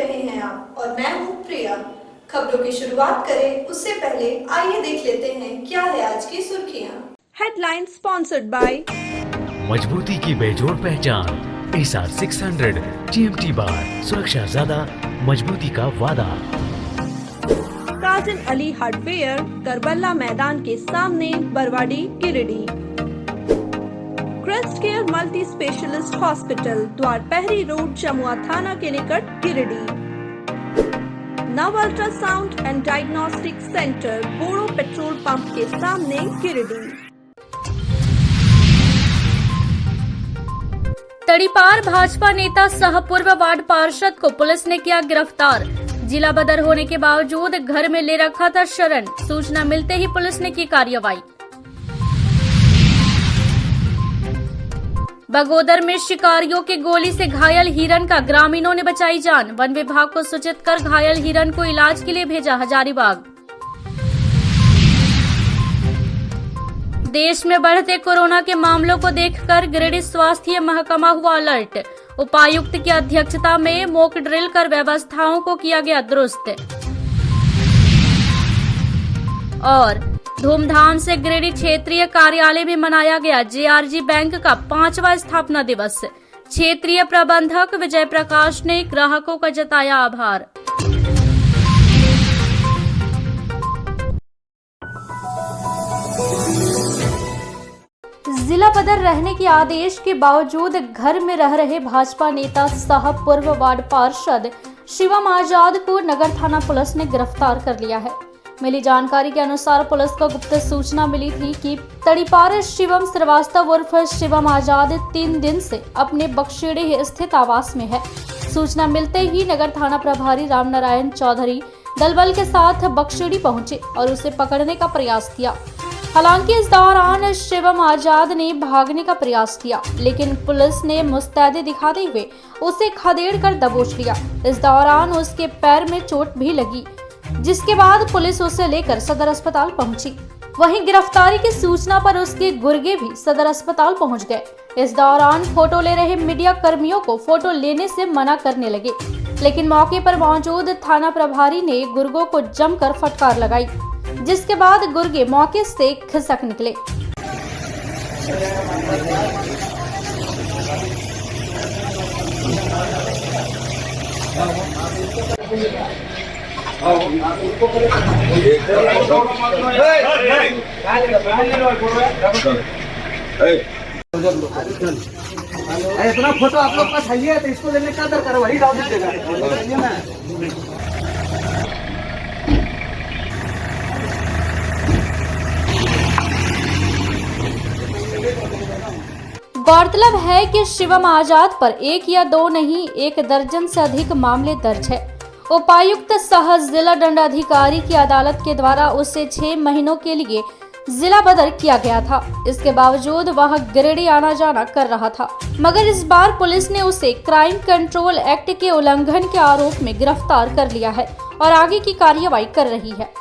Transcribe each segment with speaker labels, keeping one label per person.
Speaker 1: रहे हैं आप और मैं हूँ प्रिया। खबरों की शुरुआत करें उससे पहले आइए देख लेते हैं क्या है आज की सुर्खियाँ। हेडलाइन स्पॉन्सर्ड बाय
Speaker 2: मजबूती की बेजोड़ पहचान एसआर 600 TMT बार, सुरक्षा ज्यादा, मजबूती का वादा।
Speaker 1: काजिम अली हार्डवेयर, करबला मैदान के सामने, Barwadi, Giridih. Crest care multi specialist hospital, Dwarpahari road, Jamua थाना के निकट, Giridih. Nav ultrasound and diagnostic centre, Boro petrol pump के सामने, गिरिडीह।
Speaker 3: तड़ीपार भाजपा नेता सह पूर्व वार्ड पार्षद को पुलिस ने किया गिरफ्तार। जिला बदर होने के बावजूद घर में ले रखा था शरण। सूचना मिलते ही पुलिस ने की कार्रवाई। बगोदर में शिकारियों की गोली से घायल हिरन का ग्रामीणों ने बचाई जान। वन विभाग को सूचित कर घायल हिरन को इलाज के लिए भेजा हजारीबाग। देश में बढ़ते कोरोना के मामलों को देखकर गिरिडीह स्वास्थ्य महकमा हुआ अलर्ट। उपायुक्त की अध्यक्षता में मॉक ड्रिल कर व्यवस्थाओं को किया गया दुरुस्त। और धूमधाम से गिरिडीह क्षेत्रीय कार्यालय में मनाया गया JRG बैंक का 5वां स्थापना दिवस। क्षेत्रीय प्रबंधक विजय प्रकाश ने ग्राहकों का जताया आभार। जिला बदर रहने के आदेश के बावजूद घर में रह रहे भाजपा नेता सह पूर्व वार्ड पार्षद शिवम आजाद को नगर थाना पुलिस ने गिरफ्तार कर लिया है। मिली जानकारी के अनुसार पुलिस को गुप्त सूचना मिली थी कि तड़ीपार शिवम श्रीवास्तव उर्फ शिवम आजाद 3 दिन से अपने बक्शीडी स्थित आवास में है। सूचना मिलते ही नगर थाना प्रभारी रामनारायण चौधरी दलबल के साथ बक्शीडी पहुंचे और उसे पकड़ने का प्रयास किया। हालांकि इस दौरान शिवम आजाद ने भागने का प्रयास किया, लेकिन पुलिस ने मुस्तैदी दिखाते हुए उसे खदेड़ कर दबोच लिया। इस दौरान उसके पैर में चोट भी लगी, जिसके बाद पुलिस उसे लेकर सदर अस्पताल पहुंची। वहीं गिरफ्तारी की सूचना पर उसके गुर्गे भी सदर अस्पताल पहुंच गए। इस दौरान फोटो ले रहे मीडिया कर्मियों को फोटो लेने से मना करने लगे, लेकिन मौके पर मौजूद थाना प्रभारी ने गुर्गों को जमकर फटकार लगाई, जिसके बाद गुर्गे मौके से खिसक निकले।
Speaker 4: इतना फोटो आप लोग का चाहिए तो इसको लेने का दरकार वही डाल दीजिएगा।
Speaker 3: गौरतलब है कि शिवम आजाद पर 1 या 2 नहीं 1 दर्जन से अधिक मामले दर्ज है। उपायुक्त सह जिला दंडाधिकारी की अदालत के द्वारा उसे 6 महीनों के लिए जिला बदर किया गया था। इसके बावजूद वह गिरिडीह आना जाना कर रहा था, मगर इस बार पुलिस ने उसे क्राइम कंट्रोल एक्ट के उल्लंघन के आरोप में गिरफ्तार कर लिया है और आगे की कार्रवाई कर रही है।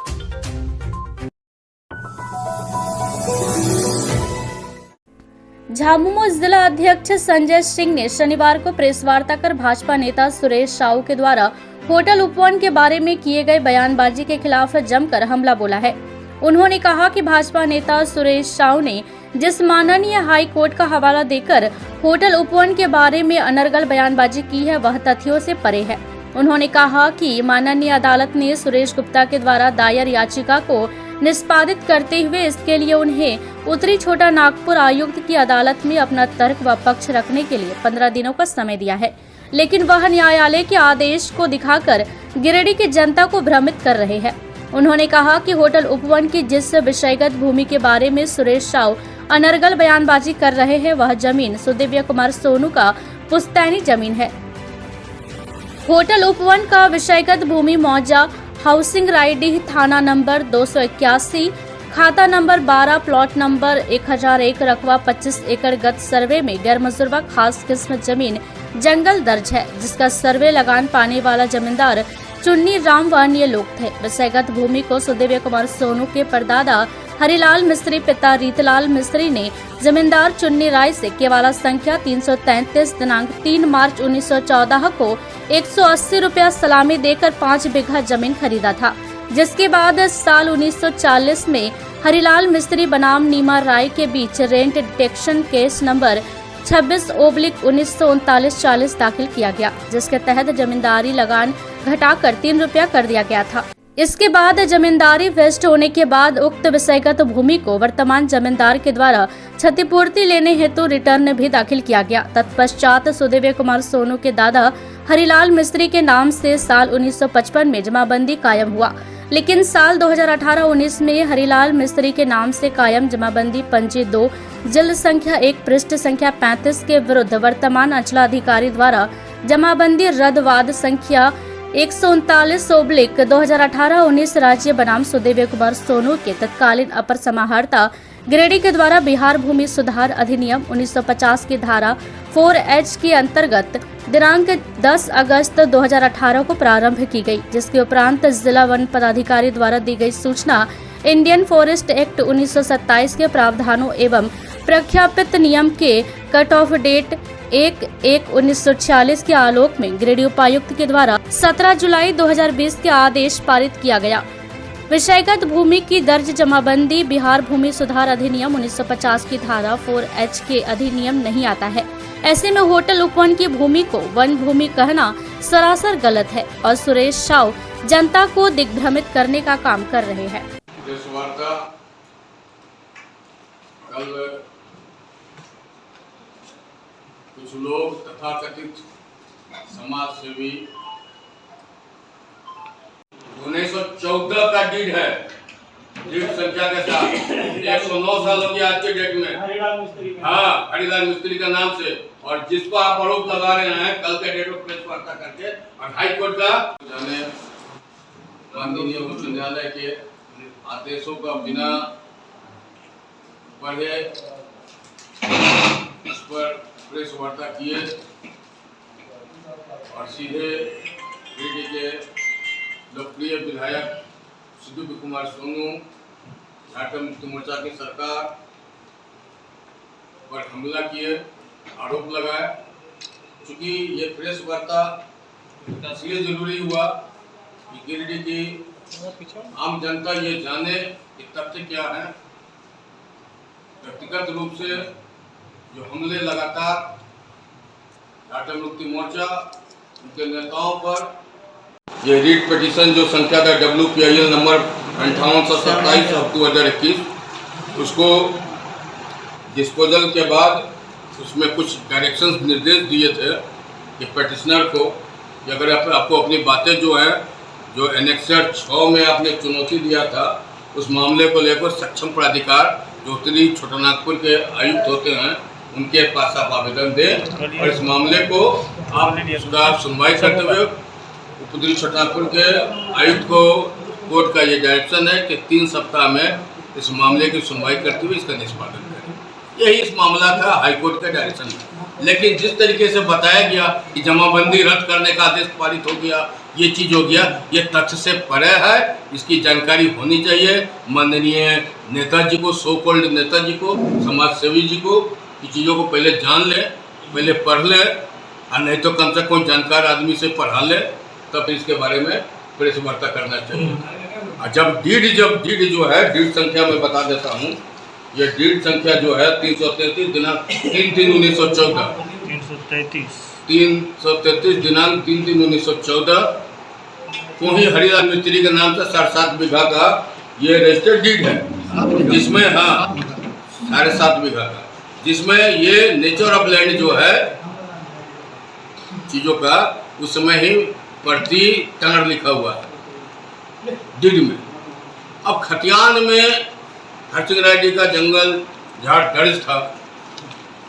Speaker 3: झामुमो जिला अध्यक्ष संजय सिंह ने शनिवार को प्रेस वार्ता कर भाजपा नेता सुरेश साहू के द्वारा होटल उपवन के बारे में किए गए बयानबाजी के खिलाफ जमकर हमला बोला है। उन्होंने कहा कि भाजपा नेता सुरेश साहू ने जिस माननीय हाई कोर्ट का हवाला देकर होटल उपवन के बारे में अनर्गल बयानबाजी की है वह तथ्यों से परे है। उन्होंने कहा कि माननीय अदालत ने सुरेश गुप्ता के द्वारा दायर याचिका को निष्पादित करते हुए इसके लिए उन्हें उत्तरी छोटा नागपुर आयुक्त की अदालत में अपना तर्क व पक्ष रखने के लिए 15 दिनों का समय दिया है, लेकिन वह न्यायालय के आदेश को दिखाकर गिरिडीह की जनता को भ्रमित कर रहे हैं। उन्होंने कहा कि होटल उपवन की जिस विषयगत भूमि के बारे में सुरेश साहू अनर्गल बयानबाजी कर रहे हैं वह जमीन सुदिव्य कुमार सोनू का पुश्तैनी जमीन है। होटल उपवन का विषयगत भूमि मौजा हाउसिंग रायडीह थाना नंबर 281 खाता नंबर 12 प्लॉट नंबर 1001 रकबा 25 एकड़ गत सर्वे में गैर मंजूरवा खास किस्म जमीन जंगल दर्ज है, जिसका सर्वे लगान पाने वाला जमींदार चुन्नी राम व अन्य लोग थे। विषयगत भूमि को सुदिव्य कुमार सोनू के परदादा हरिलाल मिस्त्री पिता रीतलाल मिस्त्री ने जमींदार चुन्नी राय से केवाला संख्या 333 दिनांक 3 मार्च 1914 को 180 रुपया सलामी देकर 5 बीघा जमीन खरीदा था, जिसके बाद साल 1940 में हरिलाल मिस्त्री बनाम नीमा राय के बीच रेंट डिटेक्शन केस नंबर 26/1939-40 दाखिल किया गया, जिसके तहत जमींदारी लगान घटाकर 3 रुपया कर दिया गया था। इसके बाद जमींदारी वेस्ट होने के बाद उक्त विषयगत भूमि को वर्तमान जमींदार के द्वारा क्षतिपूर्ति लेने हेतु रिटर्न भी दाखिल किया गया। तत्पश्चात सुदेव कुमार सोनू के दादा हरिलाल मिस्त्री के नाम से साल 1955 में जमाबंदी कायम हुआ, लेकिन साल 2018-19 में हरिलाल मिस्त्री के नाम से कायम जमाबंदी पंजी 2 जिल्द संख्या 1 पृष्ठ संख्या 35 के विरुद्ध वर्तमान अंचलाधिकारी द्वारा जमाबंदी रद्दवाद संख्या 139/2018-19 राज्य बनाम सुदेव कुमार सोनू के तत्कालीन अपर समाहर्ता गिरिडीह के द्वारा बिहार भूमि सुधार अधिनियम 1950 की धारा 4H के अंतर्गत दिनांक 10 अगस्त 2018 को प्रारंभ की गई, जिसके उपरांत जिला वन पदाधिकारी द्वारा दी गई सूचना इंडियन फॉरेस्ट एक्ट 1927 के प्रावधानों एवं प्रख्यापित नियम के कट ऑफ डेट 1/1/1946 के आलोक में गिरिडीह उपायुक्त के द्वारा 17 जुलाई 2020 के आदेश पारित किया गया। विषयगत भूमि की दर्ज जमाबंदी बिहार भूमि सुधार अधिनियम 1950 की धारा 4H के अधिनियम नहीं आता है। ऐसे में होटल उपवन की भूमि को वन भूमि कहना सरासर गलत है और सुरेश साव जनता को दिग्भ्रमित करने का काम कर रहे हैं।
Speaker 5: कल कुछ लोग तथाकथित समाज सेवी 1914 का डीड है, डीड संख्या के साथ 109 सालों की आज के डेट में हरिलाल मिस्त्री का नाम से, और जिसको आप आरोप लगा रहे हैं कल के डेट में प्रेस वार्ता करके और हाई कोर्ट का जाने माननीय उच्च न्यायालय के आदेशों का बिना पढ़े इस पर प्रेस वार्ता किए और सीधे गिरिडीह के लोकप्रिय विधायक सुदेव कुमार सोनू, झारखंड मुक्ति मोर्चा की सरकार पर हमला किए, आरोप लगाए। चूंकि ये प्रेस वार्ता इसलिए जरूरी हुआ कि गिरिडीह की आम जनता ये जाने कि तथ्य क्या है। व्यक्तिगत रूप से जो हमले लगातार झारखंड मुक्ति मोर्चा उनके नेताओं पर, ये रीट पिटीशन जो संख्या का WPIL नंबर 5827/2021 उसको डिस्पोजल के बाद उसमें कुछ डायरेक्शंस निर्देश दिए थे कि पिटिशनर को कि अगर आपको अपनी बातें जो है जो एनेक्सर 6 में आपने चुनौती दिया था उस मामले को लेकर सक्षम प्राधिकार जो उत्तरी छोटानागपुर के आयुक्त होते हैं उनके पास आप आवेदन दें और इस मामले को आप सुनवाई करते हुए उत्तरी छोटानागपुर के आयुक्त को कोर्ट का ये डायरेक्शन है कि 3 सप्ताह में इस मामले की सुनवाई करते हुए इसका निष्पादन करें। यही इस मामला का हाईकोर्ट का डायरेक्शन है। लेकिन जिस तरीके से बताया गया कि जमाबंदी रद्द करने का आदेश पारित हो गया, ये चीज़ हो गया, ये तथ्य से परे है। इसकी जानकारी होनी चाहिए माननीय नेताजी को, सो कॉल्ड नेताजी को, समाज सेवी जी को, ये चीज़ों को पहले जान ले, पहले पढ़ ले, और नहीं तो कम से कम जानकार आदमी से पढ़ा ले, तब इसके बारे में प्रेस वार्ता करना चाहिए। और जब डीड जो है डीड संख्या में बता देता हूँ, ये डीड संख्या जो है 333 दिनांक 3/3/1914 333 दिनांक 3/3/1914 को ही हरिलाल मिस्त्री के नाम से 7.5 बीघा का ये रजिस्टर्ड डीड है, जिसमें 7.5 बीघा का, जिसमें ये नेचर ऑफ लैंड जो है चीज़ों का उस समय ही प्रति टनर लिखा हुआ है डीड में। अब खतियान में हरसिंह राय का जंगल झाड़ दर्ज था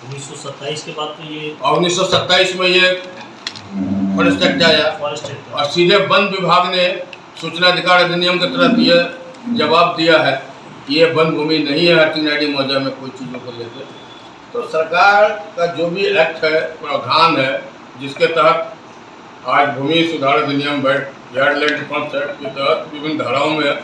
Speaker 6: 1927 के बाद तो ये,
Speaker 5: और 1927 में ये फॉरेस्ट एक्ट आया और सीधे वन विभाग ने सूचना अधिकार अधिनियम के तहत ये जवाब दिया है कि ये वन भूमि नहीं है हरसिंह राय मौजा में कोई चीज़ों को लेकर। तो सरकार का जो भी एक्ट है, प्रावधान है, जिसके तहत आज भूमि सुधार अधिनियम यार्डलैंड डिफेंस एक्ट के तहत विभिन्न धाराओं में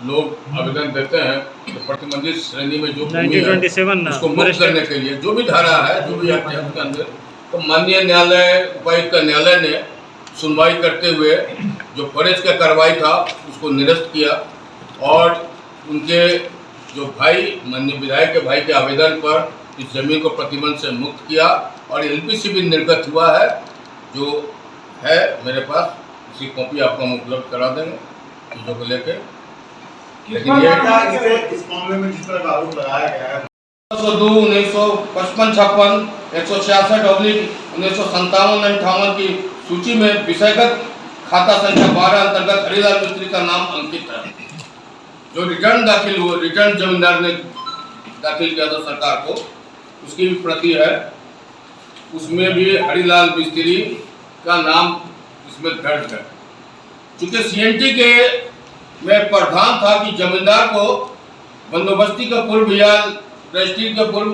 Speaker 5: लोग आवेदन देते हैं तो प्रतिबंधित श्रेणी में जो भूमि है
Speaker 6: 1927
Speaker 5: उसको मुक्त करने के लिए जो भी धारा है जो भी एक्ट है उसके अंदर, तो माननीय न्यायालय उपायुक्त न्यायालय ने सुनवाई करते हुए जो फॉरेस्ट का कार्रवाई था उसको निरस्त किया और उनके जो भाई माननीय विधायक के भाई के आवेदन पर इस जमीन को प्रतिबंध से मुक्त किया और एलपीसी भी निर्गत हुआ है जो है मेरे पास, इसकी कॉपी आपको हम उपलब्ध करा देंगे चीज़ों को लेकर। लेकिन ये
Speaker 7: इस मामले में जिस तरह का आरोप लगाया गया है
Speaker 5: 1955-56 166/1957-58 की सूची में विषयगत खाता संख्या 12 अंतर्गत हरिलाल मिस्त्री का नाम अंकित है। जो रिटर्न दाखिल हुआ, रिटर्न जमींदार ने दाखिल किया था सरकार को, उसकी भी प्रति है, उसमें भी हरिलाल मिस्त्री का नाम इसमें दर्ज है। चूंकि सीएनटी के में प्रावधान था कि जमींदार को बंदोबस्ती का पूर्व या रजिस्ट्री के पूर्व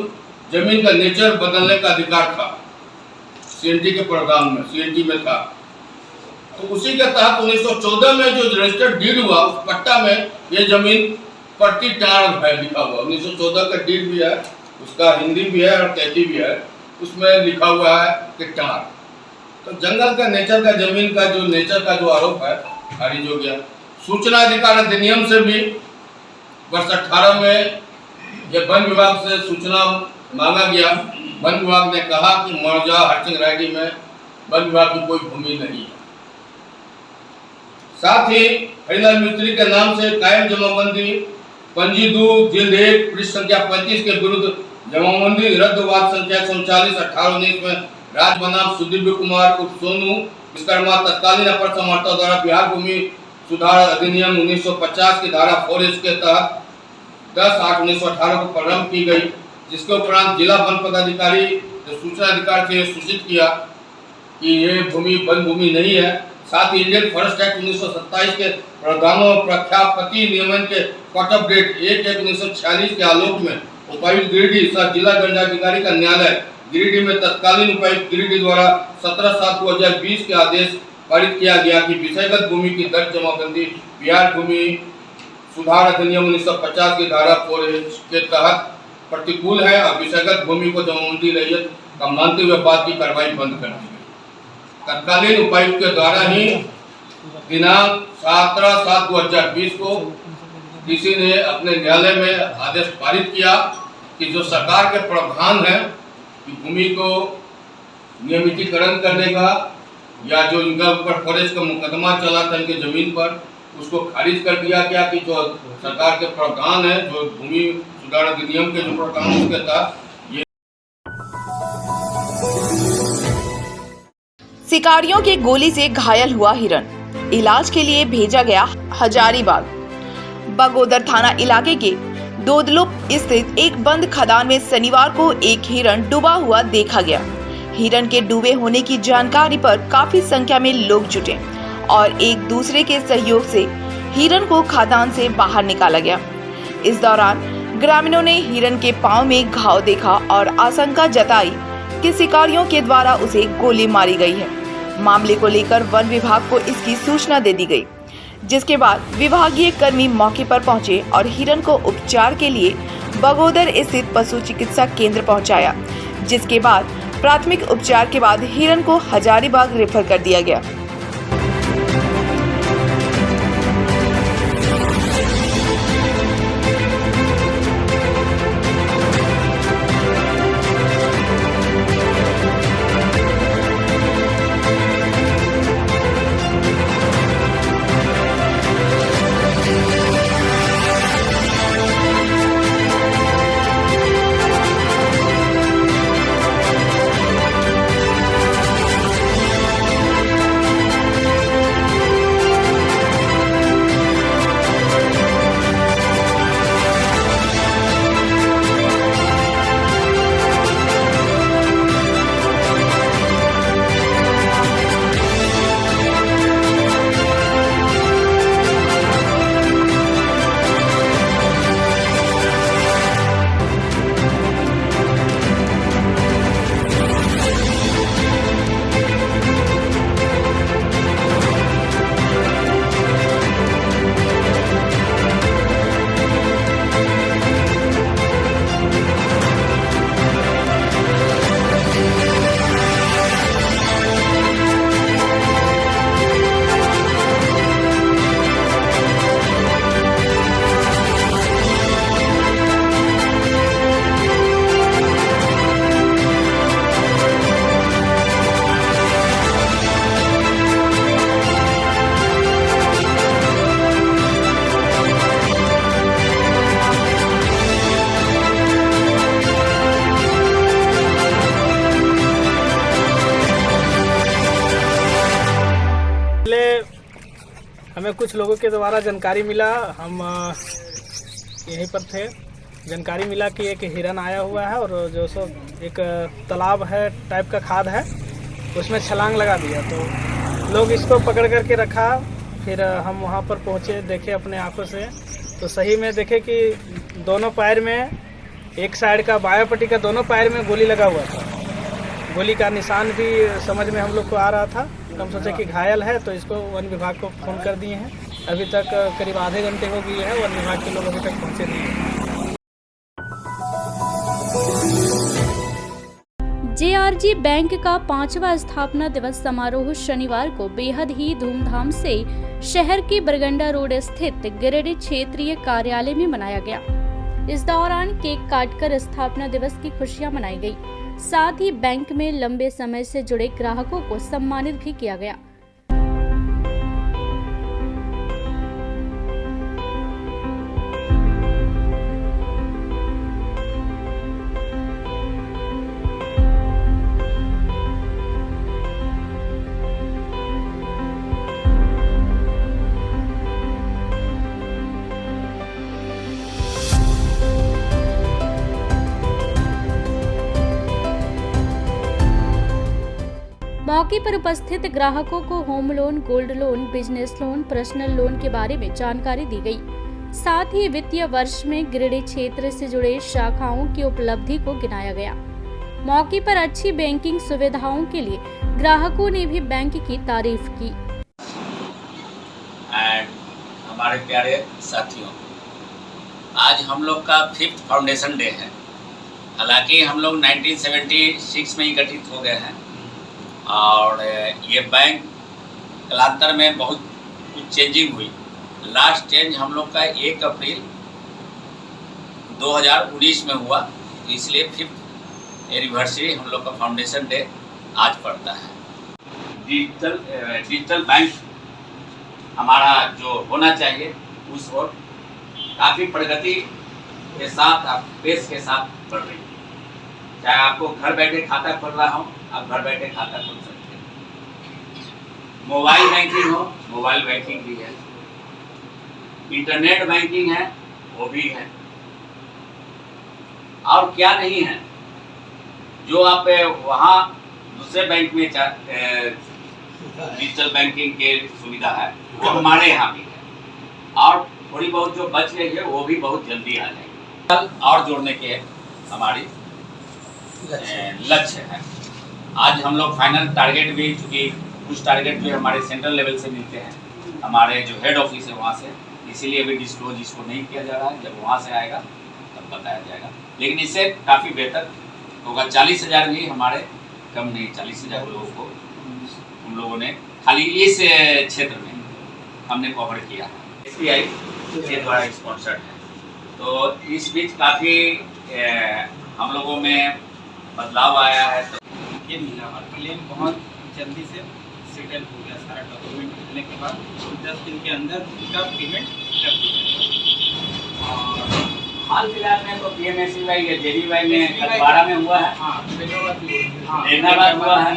Speaker 5: जमीन का नेचर बदलने का अधिकार था, सीएनटी के प्रावधान में, सीएनटी में था। तो उसी के तहत 1914 में जो रजिस्टर्ड डीड हुआ उस पट्टा में ये जमीन प्रति टार है लिखा हुआ। 1914 का डीड भी है, उसका हिंदी भी है और कहती भी है, उसमें लिखा हुआ है कि टार। तो जंगल का नेचर का जमीन का जो नेचर का जो आरोप है खारिज हो गया। सूचना अधिकार अधिनियम से भी वर्ष 18 में यह वन विभाग से सूचना मांगा गया। वन विभाग ने कहा कि मौजा हरसिंह रायडी में वन विभाग की कोई भूमि नहीं है। साथ ही हरिलाल मिस्त्री के नाम से कायम जमाबंदी पंजी 2 जिल्द 1 पृष्ठ संख्या 35 के विरुद्ध जमाबंदी रद्दवाद संख्या 139/18-19 में राज बनाम सुदीव्य कुमार उर्फ सोनू विश्वकर्मा तत्कालीन अपर समाहर्ता द्वारा बिहार भूमि सुधार अधिनियम 1950 की धारा 4 के तहत 10/8/1918 को प्रारंभ की गई, जिसके उपरांत जिला वन पदाधिकारी ने सूचना अधिकार से सूचित किया कि ये भूमि वन भूमि नहीं है। साथ ही इंडियन फॉरेस्ट एक्ट 1927 के प्रावधानों और प्रख्यापति नियमन के कट ऑफ डेट 1/1/1946 के आलोक में उपायुक्त गिरिडीह सह जिला दंडाधिकारी का न्यायालय गिरिडीह में तत्कालीन उपायुक्त गिरिडीह द्वारा 17/7/2020 के आदेश पारित किया गया कि विषयगत भूमि की दर्ज जमाबंदी बिहार भूमि सुधार अधिनियम 1950 की धारा 4 के तहत प्रतिकूल है और विषयगत भूमि को जमाबंदी रैयत का मानते हुए बाद की कार्रवाई बंद कर दी गई। तत्कालीन उपायुक्त के द्वारा ही दिनांक 17/7/2020 को किसी ने अपने न्यायालय में आदेश पारित किया कि जो सरकार के प्रावधान है कि भूमि को नियमितीकरण करने का या जो इनका ऊपर फॉरेस्ट का मुकदमा चला था इनके जमीन पर, उसको खारिज कर दिया गया कि जो सरकार के प्रावधान है, जो भूमि सुधार अधिनियम के जो प्रावधान उसके तहत
Speaker 8: शिकारियों की गोली से घायल हुआ हिरण, इलाज के लिए भेजा गया हजारीबाग। बगोदर थाना इलाके के दोदलुप स्थित एक बंद खदान में शनिवार को एक हिरण डूबा हुआ देखा गया। हिरण के डूबे होने की जानकारी पर काफी संख्या में लोग जुटे और एक दूसरे के सहयोग से हिरण को खदान से बाहर निकाला गया। इस दौरान ग्रामीणों ने हिरण के पांव में घाव देखा और आशंका जताई कि शिकारियों के द्वारा उसे गोली मारी गई है। मामले को लेकर वन विभाग को इसकी सूचना दे दी गई, जिसके बाद विभागीय कर्मी मौके पर पहुंचे और हिरण को उपचार के लिए बगोदर स्थित पशु चिकित्सा केंद्र पहुंचाया, जिसके बाद प्राथमिक उपचार के बाद हिरण को हजारीबाग रेफर कर दिया गया।
Speaker 9: हमें कुछ लोगों के द्वारा जानकारी मिला, हम यहीं पर थे, जानकारी मिला कि एक हिरन आया हुआ है और जो सो एक तालाब है टाइप का खाद है उसमें छलांग लगा दिया। तो लोग इसको पकड़ करके रखा, फिर हम वहाँ पर पहुँचे, देखे अपने आंखों से तो सही में देखे कि दोनों पैर में, एक साइड का बायां पट्टी का दोनों पैर में गोली लगा हुआ था। गोली का निशान भी समझ में हम लोग को आ रहा था। हम सोचे कि घायल है तो इसको वन विभाग को फ़ोन कर दिए हैं। अभी तक करीब आधे घंटे हो गए हैं, वन विभाग के लोग अभी तक पहुँचे नहीं हैं।
Speaker 3: जेआरजी बैंक का 5वां स्थापना दिवस समारोह शनिवार को बेहद ही धूमधाम से शहर के बरगंडा रोड स्थित गिरिडीह क्षेत्रीय कार्यालय में मनाया गया। इस दौरान केक काटकर स्थापना दिवस की खुशियां मनाई गई। साथ ही बैंक में लंबे समय से जुड़े ग्राहकों को सम्मानित भी किया गया। मौके पर उपस्थित ग्राहकों को home loan, gold loan, business loan, personal loan के बारे में जानकारी दी गई। साथ ही वित्तीय वर्ष में गिरिडीह क्षेत्र से जुड़े शाखाओं की उपलब्धि को गिनाया गया। मौके पर अच्छी बैंकिंग सुविधाओं के लिए ग्राहकों ने भी बैंक की तारीफ की।
Speaker 10: हमारे प्यारे साथियों, आज हम लोग का 5th फाउंडेशन डे है। हालांकि हम लोग 1976 में ही गठित हो गए हैं और ये बैंक कालांतर में बहुत कुछ चेंजिंग हुई। लास्ट चेंज हम लोग का 1 अप्रैल 2019 में हुआ, तो इसलिए 5th एनिवर्सरी हम लोग का फाउंडेशन डे आज पड़ता है। डिजिटल बैंक हमारा जो होना चाहिए उस ओर काफ़ी प्रगति के साथ, पेश के साथ बढ़ रही है। चाहे आपको घर बैठे खाता खोलना हो, आप घर बैठे खाता खोल सकते हैं। मोबाइल बैंकिंग हो, मोबाइल बैंकिंग भी है। इंटरनेट बैंकिंग है, वो भी है। और क्या नहीं है, जो आप वहाँ दूसरे बैंक में डिजिटल बैंकिंग के सुविधा है वो हमारे यहाँ भी है। और थोड़ी बहुत जो बच रही है वो भी बहुत जल्दी आ जाएगी। और जोड़ने के हमारी लक्ष्य है। आज हम लोग फाइनल टारगेट भी, चूँकि कुछ टारगेट भी हमारे सेंट्रल लेवल से मिलते हैं, हमारे जो हेड ऑफिस है वहाँ से, इसीलिए अभी डिस्क्लोज इसको नहीं किया जा रहा है। जब वहाँ से आएगा तब बताया जाएगा, लेकिन इससे काफ़ी बेहतर होगा। 40,000 भी हमारे कम नहीं, 40,000 लोगों को हम लोगों ने खाली इस क्षेत्र में हमने कवर किया है। SBI के द्वारा स्पॉन्सर्ड है। तो इस बीच काफ़ी हम लोगों में बदलाव आया है। तो
Speaker 11: ये महीना हमारा क्लेम बहुत जल्दी से सेटल हो गया। सारा डॉक्यूमेंट मिलने के बाद 10 दिन के अंदर उनका पेमेंट कर दिया।
Speaker 10: और हाल फिलहाल में तो PMSY या JDY में 12 में हुआ है।
Speaker 11: हाँ,
Speaker 10: हैदराबाद हुआ है।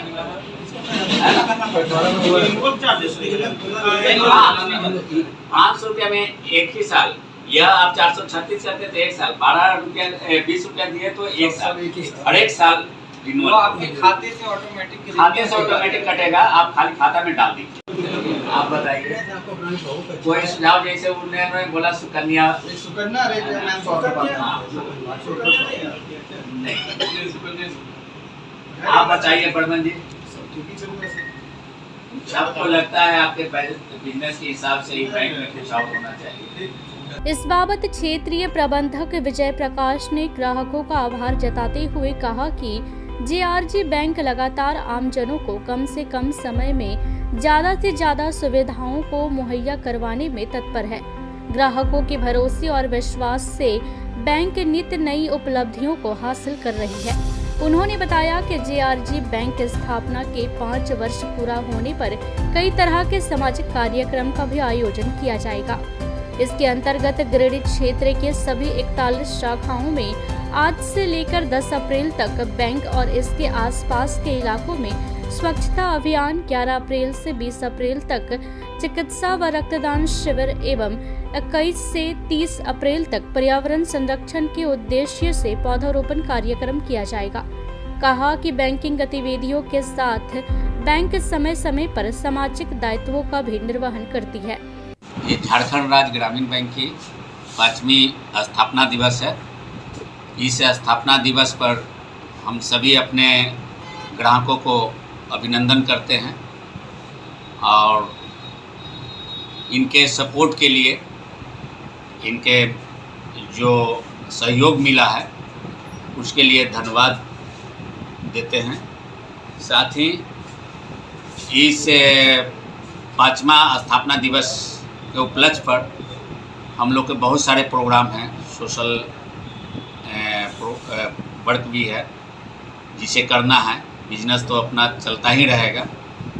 Speaker 10: 500 रुपया में एक ही साल, यह आप 436 करते थे 1 साल, 12 रुपया 20 रुपया दिए तो 1 साल, और 1 साल रिन्यूअल
Speaker 11: आपके खाते से ऑटोमेटिक
Speaker 10: कटेगा। आप खाली खाता में डाल दीजिए। आप बताइए कोई सुझाव, जैसे उन्होंने बोला सुकन्या आप बताइए प्रबंध जी, आपको लगता है आपके बिजनेस के हिसाब से ही बैंक में कुछ और होना चाहिए?
Speaker 3: इस बाबत क्षेत्रीय प्रबंधक विजय प्रकाश ने ग्राहकों का आभार जताते हुए कहा कि जेआरजी बैंक लगातार आमजनों को कम से कम समय में ज्यादा से ज्यादा सुविधाओं को मुहैया करवाने में तत्पर है। ग्राहकों के भरोसे और विश्वास से बैंक नित्य नई उपलब्धियों को हासिल कर रही है। उन्होंने बताया कि जेआरजी बैंक स्थापना के 5 वर्ष पूरा होने पर कई तरह के सामाजिक कार्यक्रम का भी आयोजन किया जाएगा। इसके अंतर्गत गिरिडीह क्षेत्र के सभी 41 शाखाओं में आज से लेकर 10 अप्रैल तक बैंक और इसके आसपास के इलाकों में स्वच्छता अभियान, 11 अप्रैल से 20 अप्रैल तक चिकित्सा व रक्तदान शिविर एवं 21 से 30 अप्रैल तक पर्यावरण संरक्षण के उद्देश्य से पौधारोपण कार्यक्रम किया जाएगा। कहा कि बैंकिंग गतिविधियों के साथ बैंक समय समय पर सामाजिक दायित्वों का भी निर्वहन करती है।
Speaker 10: ये झारखंड राज्य ग्रामीण बैंक की 5वीं स्थापना दिवस है। इस स्थापना दिवस पर हम सभी अपने ग्राहकों को अभिनंदन करते हैं और इनके सपोर्ट के लिए, इनके जो सहयोग मिला है उसके लिए धन्यवाद देते हैं। साथ ही इस 5वां स्थापना दिवस के उपलक्ष्य पर हम लोग के बहुत सारे प्रोग्राम हैं, सोशल वर्क भी है जिसे करना है। बिजनेस तो अपना चलता ही रहेगा,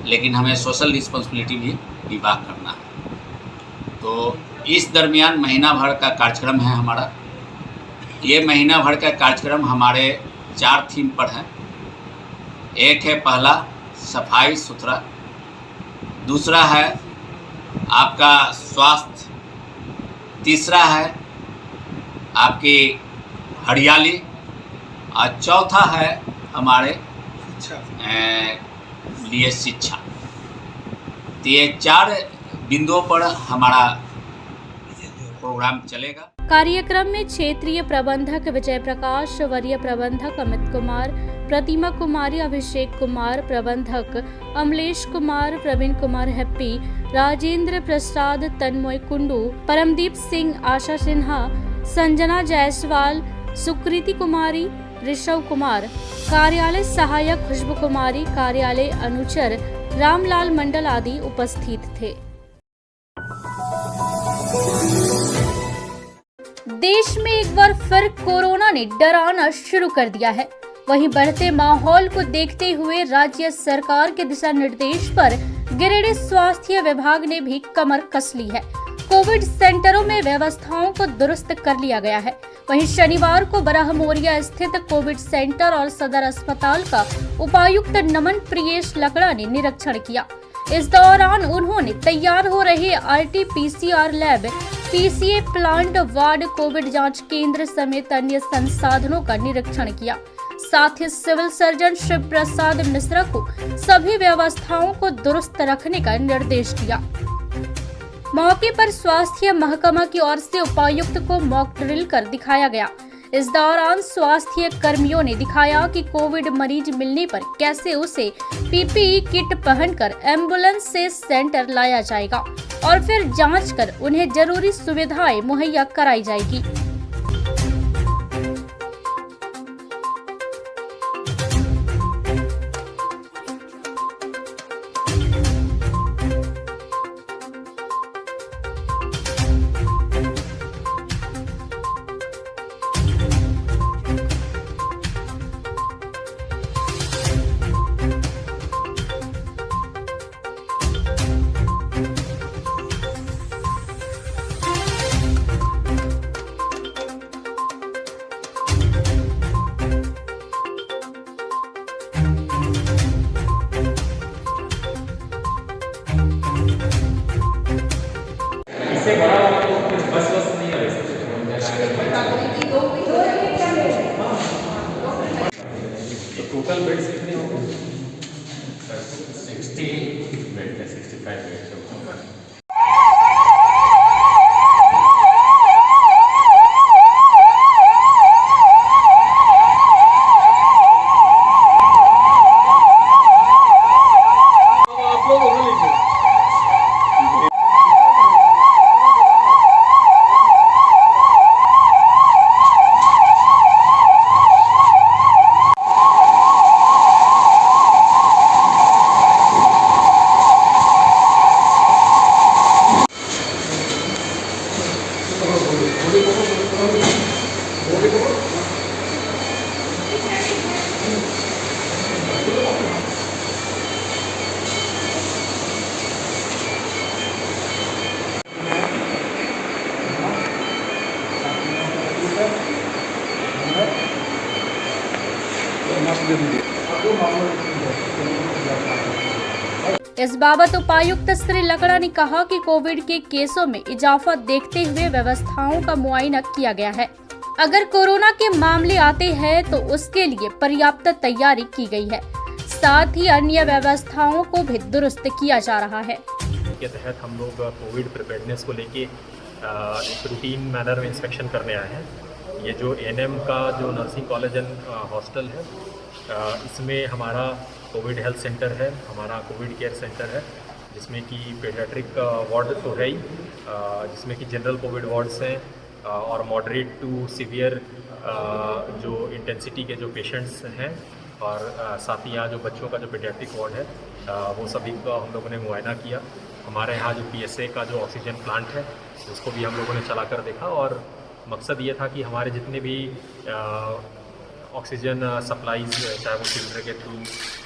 Speaker 10: लेकिन हमें सोशल रिस्पॉन्सिबिलिटी भी निभा करना है। तो इस दरमियान महीना भर का कार्यक्रम है हमारा। ये महीना भर का कार्यक्रम हमारे 4 थीम पर है। एक है पहला सफाई सुथरा, दूसरा है आपका स्वास्थ्य, तीसरा है आपकी हरियाली और चौथा है हमारे लिए शिक्षा। तो ये 4 बिंदुओं पर हमारा प्रोग्राम चलेगा।
Speaker 3: कार्यक्रम में क्षेत्रीय प्रबंधक विजय प्रकाश, वरीय प्रबंधक अमित कुमार, प्रतिमा कुमारी, अभिषेक कुमार, प्रबंधक अमलेश कुमार, प्रवीण कुमार हैप्पी, राजेंद्र प्रसाद, तन्मय कुंडू, परमदीप सिंह, आशा सिन्हा, संजना जायसवाल, सुकृति कुमारी, ऋषव कुमार, कार्यालय सहायक खुशबू कुमारी, कार्यालय अनुचर रामलाल मंडल आदि उपस्थित थे। देश में एक बार फिर कोरोना ने डराना शुरू कर दिया है। वहीं बढ़ते माहौल को देखते हुए राज्य सरकार के दिशा निर्देश पर गिरिडीह स्वास्थ्य विभाग ने भी कमर कस ली है। कोविड सेंटरों में व्यवस्थाओं को दुरुस्त कर लिया गया है। वहीं शनिवार को बरहमोरिया स्थित कोविड सेंटर और सदर अस्पताल का उपायुक्त नमन प्रियेश लकड़ा ने निरीक्षण किया। इस दौरान उन्होंने तैयार हो रहे RT-PCR lab, PCA plant, ward, Covid जांच केंद्र समेत अन्य संसाधनों का निरीक्षण किया। साथ ही सिविल सर्जन शिव प्रसाद मिश्रा को सभी व्यवस्थाओं को दुरुस्त रखने का निर्देश दिया। मौके पर स्वास्थ्य महकमा की ओर से उपायुक्त को मॉक ड्रिल कर दिखाया गया। इस दौरान स्वास्थ्य कर्मियों ने दिखाया कि कोविड मरीज मिलने पर कैसे उसे PPE किट पहनकर एम्बुलेंस से सेंटर लाया जाएगा और फिर जांच कर उन्हें जरूरी सुविधाएं मुहैया कराई जाएगी।
Speaker 11: इससे बड़ा कुछ बस नहीं है टोटल बेड्स कितने होंगे? 60 बेड है, 65 बेड।
Speaker 3: इस बाबत उपायुक्त श्री लकड़ा ने कहा कि कोविड के केसों में इजाफा देखते हुए व्यवस्थाओं का मुआयना किया गया है। अगर कोरोना के मामले आते हैं तो उसके लिए पर्याप्त तैयारी की गई है, साथ ही अन्य व्यवस्थाओं को भी दुरुस्त किया जा रहा है।
Speaker 12: के तहत हम लोग कोविड प्रिपेयर्डनेस को लेके एक रूटीन मैनर में इंस्पेक्शन करने आए हैं। ये जो एएनएम का जो नर्सिंग कॉलेज एंड हॉस्टल है, इसमें हमारा कोविड हेल्थ सेंटर है, हमारा कोविड केयर सेंटर है, जिसमें कि पेडियाट्रिक वार्ड तो है ही, जिसमें कि जनरल कोविड वार्ड्स हैं और मॉडरेट टू सीवियर जो इंटेंसिटी के जो पेशेंट्स हैं, और साथ ही यहाँ जो बच्चों का जो पेडियाट्रिक वार्ड है वो सभी का हम लोगों ने मुआयना किया। हमारे यहाँ जो PSA का जो ऑक्सीजन प्लांट है उसको भी हम लोगों ने चला कर देखा, और मकसद ये था कि हमारे जितने भी ऑक्सीजन सप्लाईज, चाहे वो सिलेंडर के थ्रू,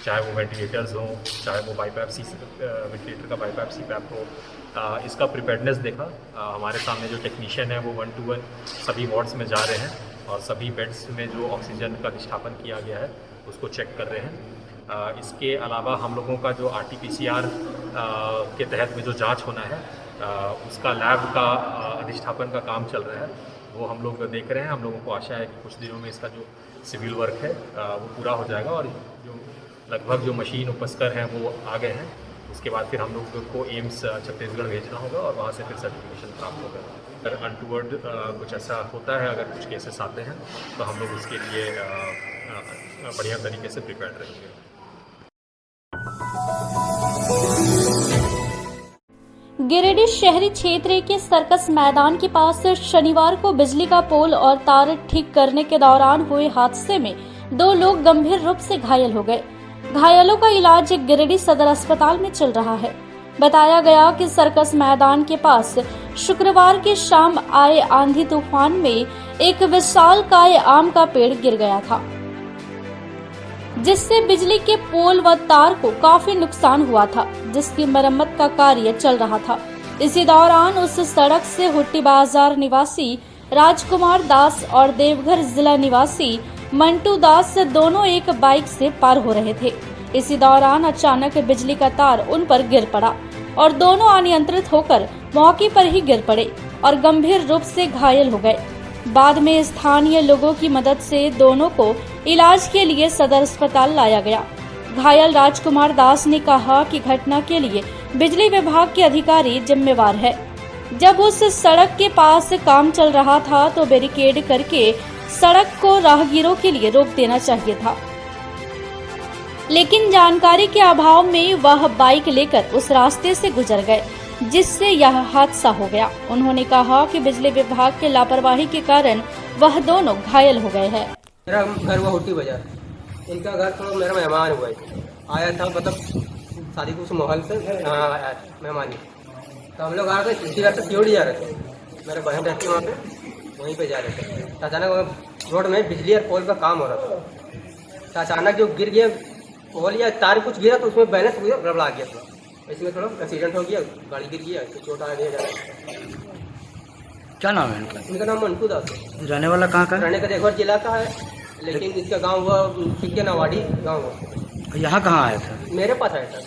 Speaker 12: चाहे वो वेंटिलेटर्स हों, चाहे वो बाईपैप वेंटिलेटर का बाईपैप CPAP हो, इसका प्रिपेयर्डनेस देखा। हमारे सामने जो टेक्नीशियन है वो 1 to 1 सभी वार्ड्स में जा रहे हैं और सभी बेड्स में जो ऑक्सीजन का अधिष्ठापन किया गया है उसको चेक कर रहे हैं। इसके अलावा हम लोगों का जो RT-PCR के तहत में जो जांच होना है उसका लैब का अधिष्ठापन का काम चल रहा है, वो हम लोग देख रहे हैं। हम लोगों को आशा है कि कुछ दिनों में इसका जो सिविल वर्क है वो पूरा हो जाएगा, और जो लगभग जो मशीन उपस्कर हैं वो आ गए हैं। उसके बाद फिर हम लोग को एम्स छत्तीसगढ़ भेजना होगा और वहाँ से फिर सर्टिफिकेशन प्राप्त होगा। अगर अनटूवर्ड कुछ ऐसा होता है, अगर कुछ केसेस आते हैं तो हम लोग उसके लिए बढ़िया तरीके से प्रिपेयर्ड रहेंगे।
Speaker 3: गिरिडीह शहरी क्षेत्र के सर्कस मैदान के पास शनिवार को बिजली का पोल और तार ठीक करने के दौरान हुए हादसे में 2 लोग गंभीर रूप से घायल हो गए। घायलों का इलाज गिरिडीह सदर अस्पताल में चल रहा है। बताया गया कि सर्कस मैदान के पास शुक्रवार की शाम आए आंधी तूफान में एक विशालकाय आम का पेड़ गिर गया था, जिससे बिजली के पोल व तार को काफी नुकसान हुआ था, जिसकी मरम्मत का कार्य चल रहा था। इसी दौरान उस सड़क से हुट्टी बाजार निवासी राजकुमार दास और देवघर जिला निवासी मंटू दास दोनों एक बाइक से पार हो रहे थे। इसी दौरान अचानक बिजली का तार उन पर गिर पड़ा और दोनों अनियंत्रित होकर मौके पर ही गिर पड़े और गंभीर रूप से घायल हो गए। बाद में स्थानीय लोगों की मदद से दोनों को इलाज के लिए सदर अस्पताल लाया गया। घायल राजकुमार दास ने कहा कि घटना के लिए बिजली विभाग के अधिकारी जिम्मेवार है। जब उस सड़क के पास काम चल रहा था तो बैरिकेड करके सड़क को राहगीरों के लिए रोक देना चाहिए था, लेकिन जानकारी के अभाव में वह बाइक लेकर उस रास्ते से गुजर गए, जिससे यह हादसा हो गया। उन्होंने कहा कि बिजली विभाग के लापरवाही के कारण वह दोनों घायल हो गए हैं।
Speaker 4: मेरा घर हुआ हुट्टी बाजार, इनका घर तो मेरा मेहमान हुआ आया था, मतलब शादी के उस माहौल से मेहमानी। तो हम लोग आ रहे थे, इसी घर से सीओडी जा रहे थे, मेरे बहन रहती वहाँ पे, वहीं पे जा रहे थे। अचानक रोड में बिजली और पोल का काम हो रहा था, तो अचानक जो गिर गया पोल या तार कुछ गिरा तो उसमें बैलेंस गड़बड़ा गया था, इसमें थोड़ा एक्सीडेंट हो गया, गाड़ी गिर गया, तो चोट आ गया।
Speaker 13: क्या नाम है इनका?
Speaker 4: इनका नाम मंटू दास है।
Speaker 13: रहने वाला कहाँ का?
Speaker 4: रहने का देवघर जिला का है, लेकिन इसका गांव हुआ ठीक नवाड़ी गांव हुआ।
Speaker 13: यहाँ कहाँ आया था?
Speaker 4: मेरे पास आया था।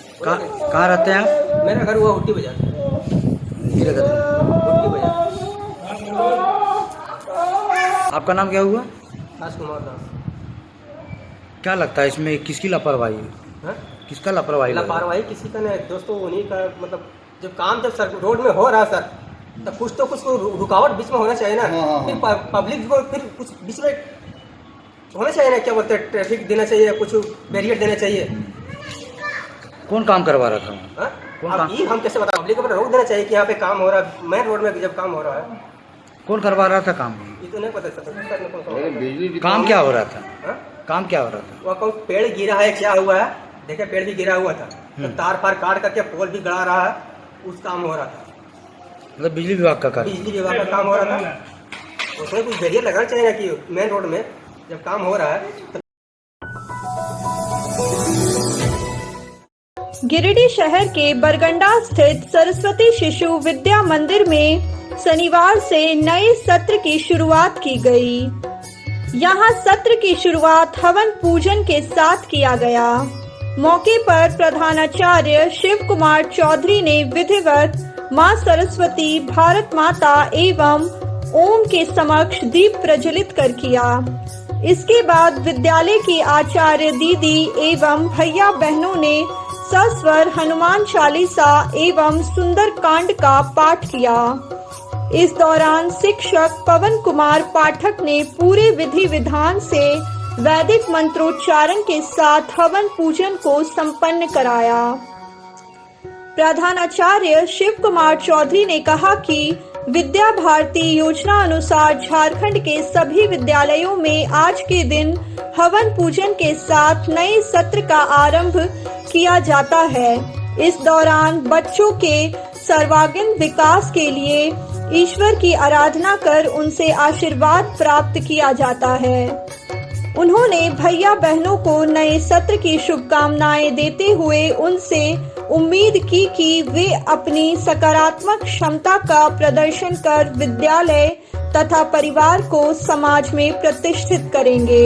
Speaker 13: कहाँ रहते हैं आप?
Speaker 4: मेरा घर हुआ हुट्टी बाजार। हुट्टी बाजार।
Speaker 13: आपका नाम क्या हुआ?
Speaker 4: राजकुमार दास।
Speaker 13: क्या लगता है इसमें किसकी लापरवाही है? किसका लापरवाही?
Speaker 4: लापरवाही किसी का नहीं, दोस्तों उन्हीं का। मतलब जब काम जब सर रोड में हो रहा सर, तब कुछ तो कुछ रुकावट बीच में होना चाहिए ना। फिर पब्लिक को फिर कुछ बीच में होना चाहिए ना, क्या बोलते हैं, ट्रैफिक देना चाहिए, कुछ बैरियर देना चाहिए।
Speaker 13: कौन काम करवा रहा था?
Speaker 4: अब हम कैसे बता, पब्लिक को रोक देना चाहिए कि यहाँ पे काम हो रहा है, मेन रोड में जब काम हो रहा है।
Speaker 13: कौन करवा रहा था काम?
Speaker 4: ये तो नहीं पता सर।
Speaker 13: काम क्या हो रहा था? काम क्या हो रहा था?
Speaker 4: वहाँ कौन पेड़ गिरा है, क्या हुआ है, देखे पेड़ भी गिरा हुआ था, तो तार फार काट करके पोल भी गड़ा रहा है, उस काम हो रहा था।
Speaker 13: मतलब बिजली विभाग का काम? बिजली विभाग का काम
Speaker 4: हो रहा था। उसमें कुछ बैरियर लगाना चाहिए ना कि मेन रोड में जब काम हो रहा है।
Speaker 1: गिरिडीह शहर के बरगंडा स्थित सरस्वती शिशु विद्या मंदिर में शनिवार से नए सत्र की शुरुआत की गई। यहाँ सत्र की शुरुआत हवन पूजन के साथ किया गया। मौके पर प्रधानाचार्य शिव कुमार चौधरी ने विधिवत मां सरस्वती, भारत माता एवं ओम के समक्ष दीप प्रज्वलित कर किया। इसके बाद विद्यालय की आचार्य दीदी एवं भैया बहनों ने सस्वर हनुमान चालीसा एवं सुंदर कांड का पाठ किया। इस दौरान शिक्षक पवन कुमार पाठक ने पूरे विधि विधान से वैदिक मंत्रोच्चारण के साथ हवन पूजन को संपन्न कराया। प्रधानाचार्य शिव कुमार चौधरी ने कहा कि विद्या भारती योजना अनुसार झारखंड के सभी विद्यालयों में आज के दिन हवन पूजन के साथ नए सत्र का आरंभ किया जाता है। इस दौरान बच्चों के सर्वांगीण विकास के लिए ईश्वर की आराधना कर उनसे आशीर्वाद प्राप्त किया जाता है। उन्होंने भैया बहनों को नए सत्र की शुभकामनाएं देते हुए उनसे उम्मीद की कि वे अपनी सकारात्मक क्षमता का प्रदर्शन कर विद्यालय तथा परिवार को समाज में प्रतिष्ठित करेंगे।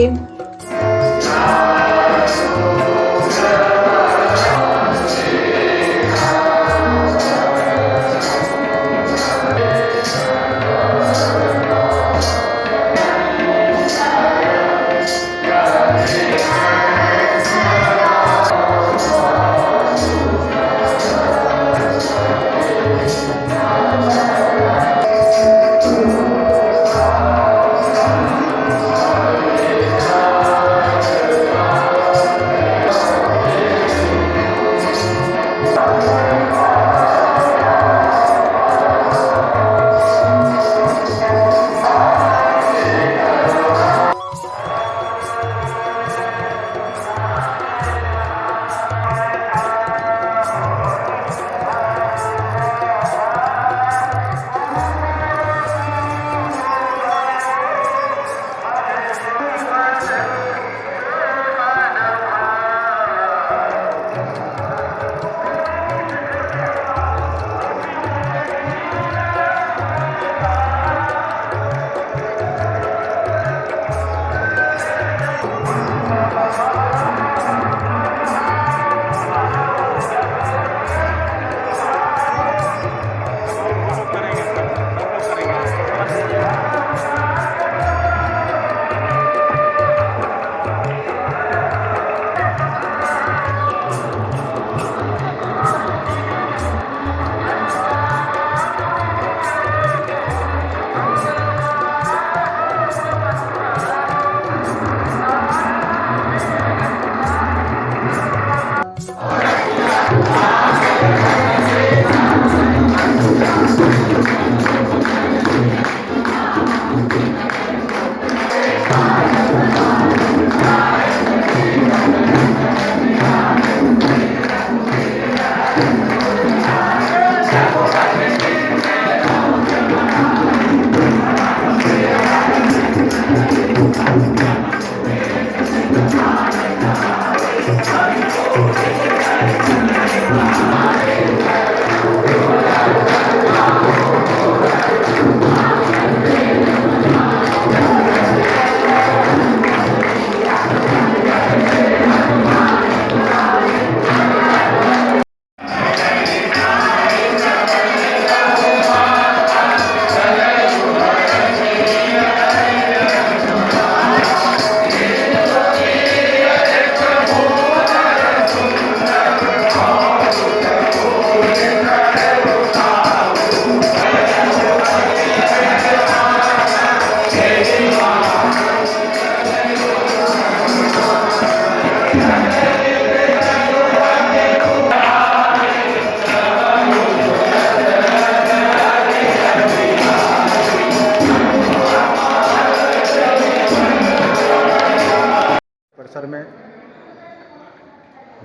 Speaker 14: परिसर में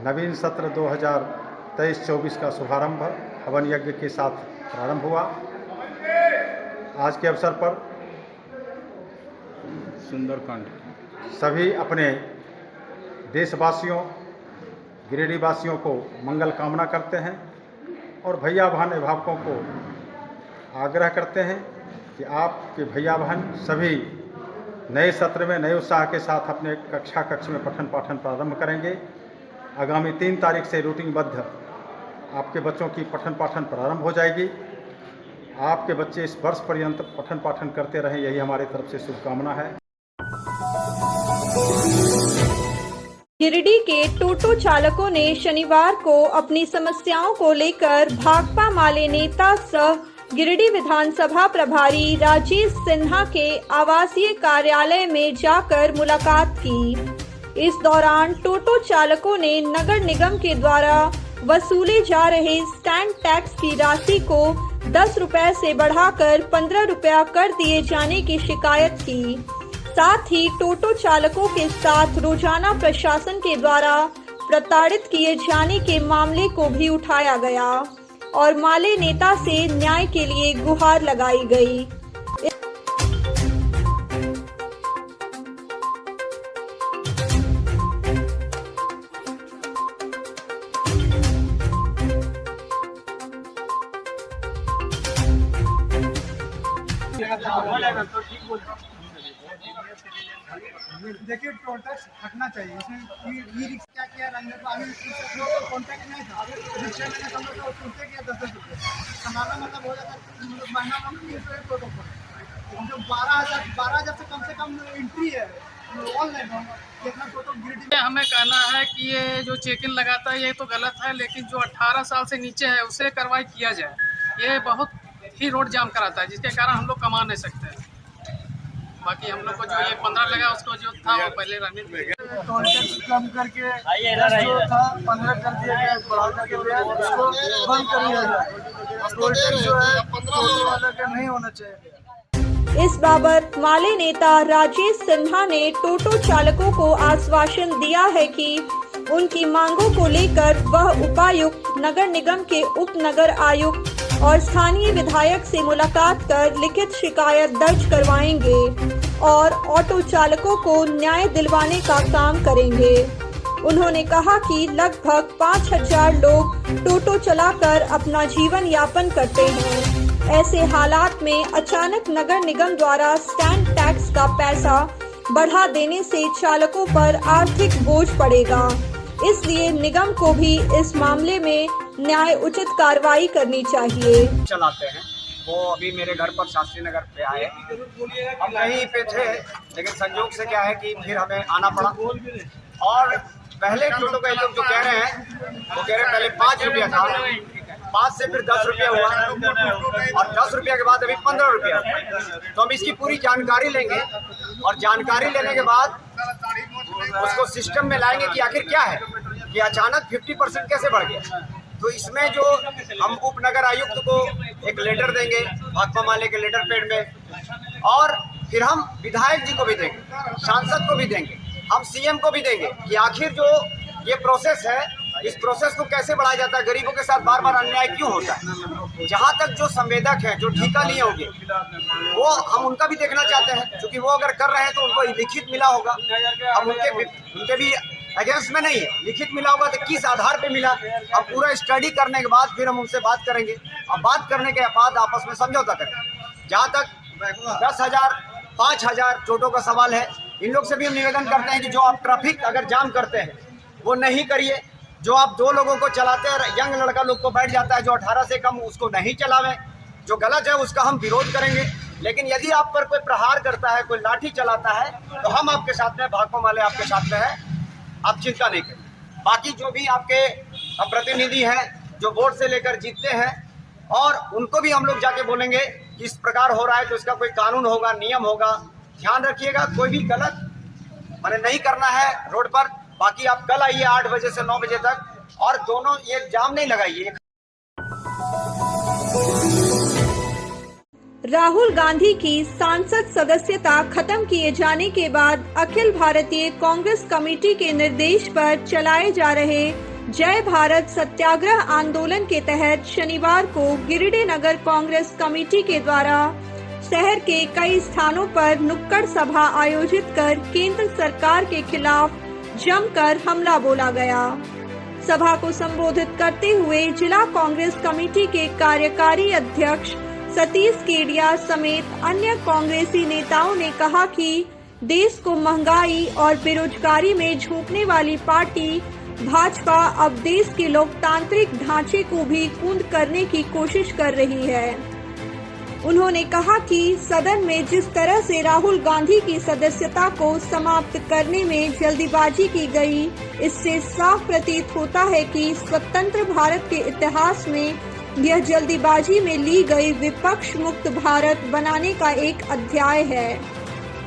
Speaker 14: नवीन सत्र 2023-24 का शुभारंभ हवन यज्ञ के साथ प्रारंभ हुआ। आज के अवसर पर सुंदरकांड सभी अपने देशवासियों, गिरिडीहवासियों को मंगल कामना करते हैं और भैया बहन अभिभावकों को आग्रह करते हैं कि आपके भैया बहन सभी नए सत्र में नए उत्साह के साथ अपने कक्षा में पठन पाठन प्रारंभ करेंगे। आगामी 3 तारीख से रूटीनबद्ध आपके बच्चों की पठन पाठन प्रारंभ हो जाएगी। आपके बच्चे इस वर्ष पर्यंत पठन पाठन करते रहें, यही हमारे तरफ से शुभकामना है।
Speaker 1: गिरिडीह के टोटो चालकों ने शनिवार को अपनी समस्याओं को लेकर भाकपा माले नेता सह गिरिडीह विधानसभा प्रभारी राजेश सिन्हा के आवासीय कार्यालय में जाकर मुलाकात की। इस दौरान टोटो चालकों ने नगर निगम के द्वारा वसूले जा रहे स्टैंड टैक्स की राशि को 10 रुपए से बढ़ाकर 15 रुपया कर दिए जाने की शिकायत की। साथ ही टोटो चालकों के साथ रोजाना प्रशासन के द्वारा प्रताड़ित किए जाने के मामले को भी उठाया गया और माले नेता से न्याय के लिए गुहार लगाई गई।
Speaker 7: देखिए टोल टैक्स हटना चाहिए। इसमें ई रिक्शा क्या कॉन्टैक्ट नहीं था, रिक्शा में हम लोग सुनते कि 10 रुपये हमारा मतलब हो जाता है महीना में 300 टोटो पर जो 12,000 से कम एंट्री है ऑनलाइन।
Speaker 9: हमें कहना है कि ये जो चेक इन लगाता है ये तो गलत है, लेकिन जो 18 साल से नीचे है उसे कार्रवाई किया जाए। ये बहुत ही रोड जाम कराता है, जिसके कारण हम लोग कमा नहीं सकते हैं। बाकी हम लोग को जो ये 15 लगा उसको जो था वो पहले रहने
Speaker 7: टोल टैक्स कम करके जो था 15 कर दिया गया, बढ़ा करके उसको बंद कर दिया जाए। टोल टैक्स जो है टोटो वाला का नहीं होना चाहिए।
Speaker 1: इस बाबत माले नेता राजेश सिन्हा ने टोटो चालकों को आश्वासन दिया है कि उनकी मांगों को लेकर वह उपायुक्त, नगर निगम के उप नगर आयुक्त और स्थानीय विधायक से मुलाकात कर लिखित शिकायत दर्ज करवाएंगे और ऑटो चालकों को न्याय दिलवाने का काम करेंगे। उन्होंने कहा कि लगभग 5,000 लोग टोटो चलाकर अपना जीवन यापन करते हैं। ऐसे हालात में अचानक नगर निगम द्वारा स्टैंड टैक्स का पैसा बढ़ा देने से चालकों पर आर्थिक बोझ पड़ेगा। इसलिए निगम को भी इस मामले में न्याय उचित कार्रवाई करनी चाहिए।
Speaker 15: चलाते हैं वो अभी मेरे घर पर शास्त्री नगर पे आए, हम कहीं पे थे, लेकिन संयोग से क्या है कि फिर हमें आना पड़ा। और पहले टोटो का लोग जो कह रहे हैं वो कह रहे हैं पहले 5 रुपया था, 5 से फिर 10 रुपया हुआ और 10 रुपया के बाद अभी 15 रुपया। तो हम इसकी पूरी जानकारी लेंगे और जानकारी लेने के बाद उसको सिस्टम में लाएंगे कि आखिर क्या है कि अचानक 50% कैसे बढ़ गया। तो इसमें जो हम उप नगर आयुक्त को एक लेटर देंगे भाकपा माले के लेटर पैड में, और फिर हम विधायक जी को भी देंगे, सांसद को भी देंगे, हम सीएम को भी देंगे कि आखिर जो ये प्रोसेस है इस प्रोसेस को कैसे बढ़ाया जाता है, गरीबों के साथ बार बार अन्याय क्यों होता है। जहाँ तक जो संवेदक हैं, जो ठेका लिए होंगे, वो हम उनका भी देखना चाहते हैं, क्योंकि वो अगर कर रहे हैं तो उनको लिखित मिला होगा। हम उनके भी अगेंस्ट में नहीं है, लिखित मिला होगा तो किस आधार पे मिला, अब पूरा स्टडी करने के बाद फिर हम उनसे बात करेंगे और बात करने के बाद आपस में समझौता करेंगे। जहाँ तक 10,000 5,000 टोटो का सवाल है, इन लोग से भी हम निवेदन करते हैं कि जो आप ट्रैफिक अगर जाम करते हैं वो नहीं करिए। जो आप 2 लोगों को चलाते हैं, यंग लड़का लोग को बैठ जाता है जो 18 से कम, उसको नहीं चलावें। जो गलत है उसका हम विरोध करेंगे, लेकिन यदि आप पर कोई प्रहार करता है, कोई लाठी चलाता है तो हम आपके साथ में, भाकपा माले आपके साथ में है, आप चिंता नहीं करें। बाकी जो भी आपके प्रतिनिधि हैं जो वोट से लेकर जीतते हैं, और उनको भी हम लोग जाके बोलेंगे कि इस प्रकार हो रहा है तो इसका कोई कानून होगा, नियम होगा, ध्यान रखिएगा, कोई भी गलत मैंने नहीं करना है रोड पर। बाकी आप कल आइए 8 बजे से 9 बजे तक, और दोनों ये जाम नहीं लगाइए।
Speaker 1: राहुल गांधी की सांसद सदस्यता खत्म किए जाने के बाद अखिल भारतीय कांग्रेस कमेटी के निर्देश पर चलाए जा रहे जय भारत सत्याग्रह आंदोलन के तहत शनिवार को गिरिडीह नगर कांग्रेस कमेटी के द्वारा शहर के कई स्थानों पर नुक्कड़ सभा आयोजित कर केंद्र सरकार के खिलाफ जमकर हमला बोला गया। सभा को संबोधित करते हुए जिला कांग्रेस कमेटी के कार्यकारी अध्यक्ष सतीश केडिया समेत अन्य कांग्रेसी नेताओं ने कहा कि देश को महंगाई और बेरोजगारी में झोंकने वाली पार्टी भाजपा अब देश के लोकतांत्रिक ढांचे को भी कूंद करने की कोशिश कर रही है। उन्होंने कहा कि सदन में जिस तरह से राहुल गांधी की सदस्यता को समाप्त करने में जल्दीबाजी की गई, इससे साफ प्रतीत होता है कि स्वतंत्र भारत के इतिहास में यह जल्दीबाजी में ली गई विपक्ष मुक्त भारत बनाने का एक अध्याय है।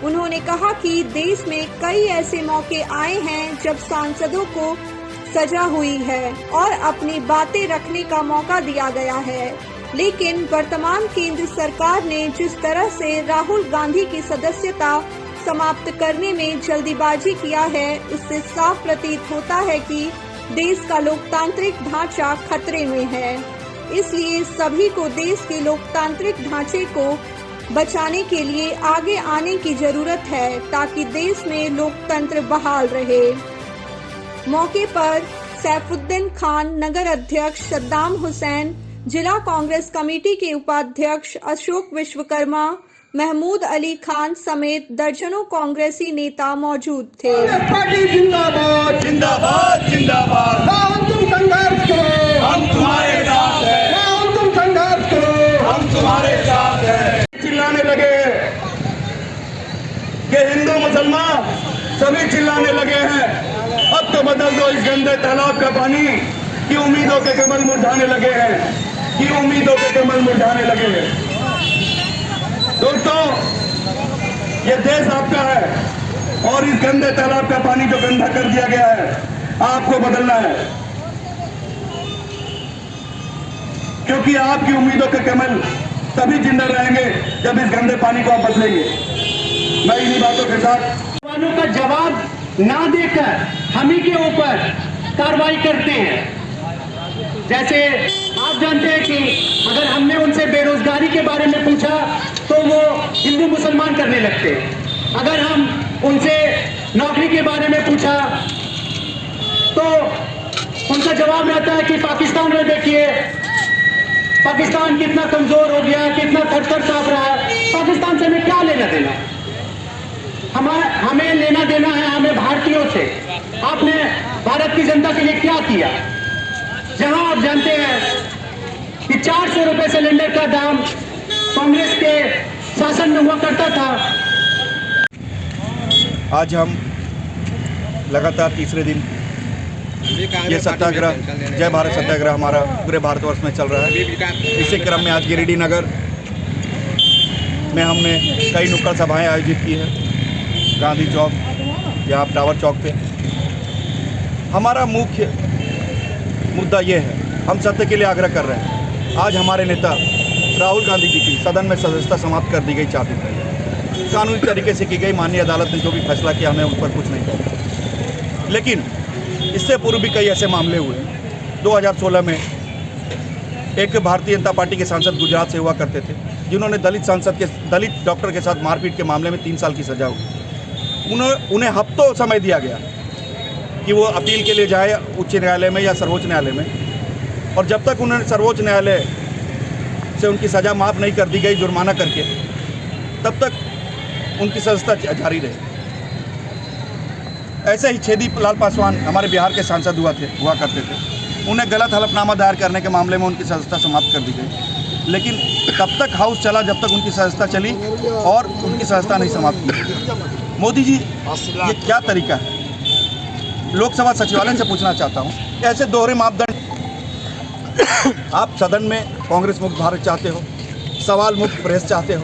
Speaker 1: उन्होंने कहा कि देश में कई ऐसे मौके आए हैं जब सांसदों को सजा हुई है और अपनी बातें रखने का मौका दिया गया है, लेकिन वर्तमान केंद्र सरकार ने जिस तरह से राहुल गांधी की सदस्यता समाप्त करने में जल्दीबाजी किया है, उससे साफ प्रतीत होता है कि देश का लोकतांत्रिक ढांचा खतरे में है। इसलिए सभी को देश के लोकतांत्रिक ढांचे को बचाने के लिए आगे आने की जरूरत है, ताकि देश में लोकतंत्र बहाल रहे। मौके पर सैफुद्दीन खान, नगर अध्यक्ष सद्दाम हुसैन, जिला कांग्रेस कमेटी के उपाध्यक्ष अशोक विश्वकर्मा, महमूद अली खान समेत दर्जनों कांग्रेसी नेता मौजूद थे।
Speaker 16: जिंदाबाद जिंदाबाद जिंदाबाद, तुम संघर्ष करो हम तुम्हारे साथ हैं, तुम संघर्ष करो हम तुम्हारे साथ हैं। चिल्लाने लगे कि हिंदू मुसलमान सभी चिल्लाने लगे हैं, अब तो बदल दो इस गंदे तालाब का पानी की उम्मीदों के कमल मुरझाने लगे हैं, की उम्मीदों के कमल मुरझाने लगे हैं। दोस्तों, ये देश आपका है और इस गंदे तालाब का पानी जो गंदा कर दिया गया है, आपको बदलना है, क्योंकि आपकी उम्मीदों के कमल तभी जिंदा रहेंगे जब इस गंदे पानी को आप बदलेंगे। मैं इन्हीं बातों के साथ
Speaker 17: वालों का जवाब ना देकर हम ही के ऊपर कार्रवाई करते हैं। जैसे आप जानते हैं कि अगर हमने उनसे बेरोजगारी के बारे में पूछा तो वो हिंदू मुसलमान करने लगते हैं। अगर हम उनसे नौकरी के बारे में पूछा तो उनका जवाब रहता है कि पाकिस्तान में देखिए, पाकिस्तान कितना कमजोर हो गया, कितना थर-थर कांप रहा है। पाकिस्तान से हमें क्या लेना देना? हमें लेना देना है हमें भारतीयों से। आपने भारत की जनता के लिए क्या किया? जहां आप जानते हैं कि 400 रुपए सिलेंडर का दाम कांग्रेस के शासन में हुआ करता था।
Speaker 14: आज हम लगातार तीसरे दिन ये सत्याग्रह, जय भारत सत्याग्रह हमारा पूरे भारतवर्ष में चल रहा है। इसी क्रम में आज गिरिडीह नगर में हमने कई नुक्कड़ सभाएं आयोजित की है। गांधी चौक, यहाँ टावर चौक पे हमारा मुख्य मुद्दा ये है, हम सत्य के लिए आग्रह कर रहे हैं। आज हमारे नेता राहुल गांधी जी की सदन में सदस्यता समाप्त कर दी गई 4 दिन पहले, कानूनी तरीके से की गई। माननीय अदालत ने जो भी फैसला किया, हमें उन पर कुछ नहीं कहा। लेकिन इससे पूर्व भी कई ऐसे मामले हुए। 2016 में एक भारतीय जनता पार्टी के सांसद गुजरात से हुआ करते थे, जिन्होंने दलित डॉक्टर के साथ मारपीट के मामले में 3 साल की सजा हुई। उन्हें हफ्तों समय दिया गया कि वो अपील के लिए जाए उच्च न्यायालय में या सर्वोच्च न्यायालय में, और जब तक उन्होंने सर्वोच्च न्यायालय से उनकी सज़ा माफ़ नहीं कर दी गई जुर्माना करके, तब तक उनकी सदस्यता जारी रही। ऐसे ही छेदी लाल पासवान हमारे बिहार के सांसद हुआ करते थे, उन्हें गलत हलफनामा दायर करने के मामले में उनकी सदस्यता समाप्त कर दी गई। लेकिन तब तक हाउस चला जब तक उनकी सदस्यता चली, और उनकी सदस्यता नहीं समाप्त की। मोदी जी, ये क्या तरीका है? लोकसभा सचिवालय से पूछना चाहता हूँ, ऐसे दोहरे मापदंड? आप सदन में कांग्रेस मुक्त भारत चाहते हो, सवाल मुक्त प्रेस चाहते हो,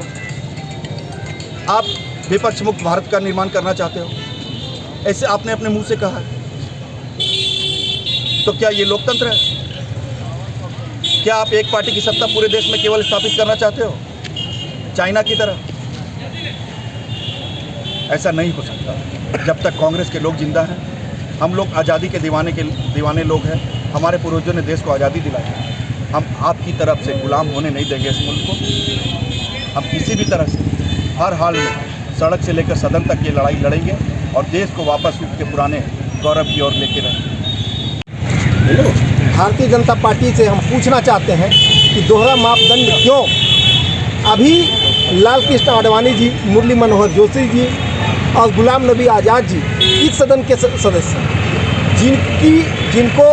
Speaker 14: आप विपक्ष मुक्त भारत का निर्माण करना चाहते हो, ऐसे आपने अपने मुंह से कहा। तो क्या ये लोकतंत्र है? क्या आप एक पार्टी की सत्ता पूरे देश में केवल स्थापित करना चाहते हो, चाइना की तरह? ऐसा नहीं हो सकता। जब तक कांग्रेस के लोग जिंदा हैं, हम लोग आज़ादी के दीवाने लोग हैं। हमारे पूर्वजों ने देश को आज़ादी दिलाई है। हम आपकी तरफ से गुलाम होने नहीं देंगे इस मुल्क को। हम किसी भी तरह से हर हाल में सड़क से लेकर सदन तक ये लड़ाई लड़ेंगे और देश को वापस उसके पुराने गौरव की ओर लेके रहेंगे।
Speaker 17: भारतीय जनता पार्टी से हम पूछना चाहते हैं कि दोहरा मापदंड क्यों? अभी लाल कृष्ण आडवाणी जी, मुरली मनोहर जोशी जी और गुलाम नबी आज़ाद जी इस सदन के सदस्य,
Speaker 18: जिनको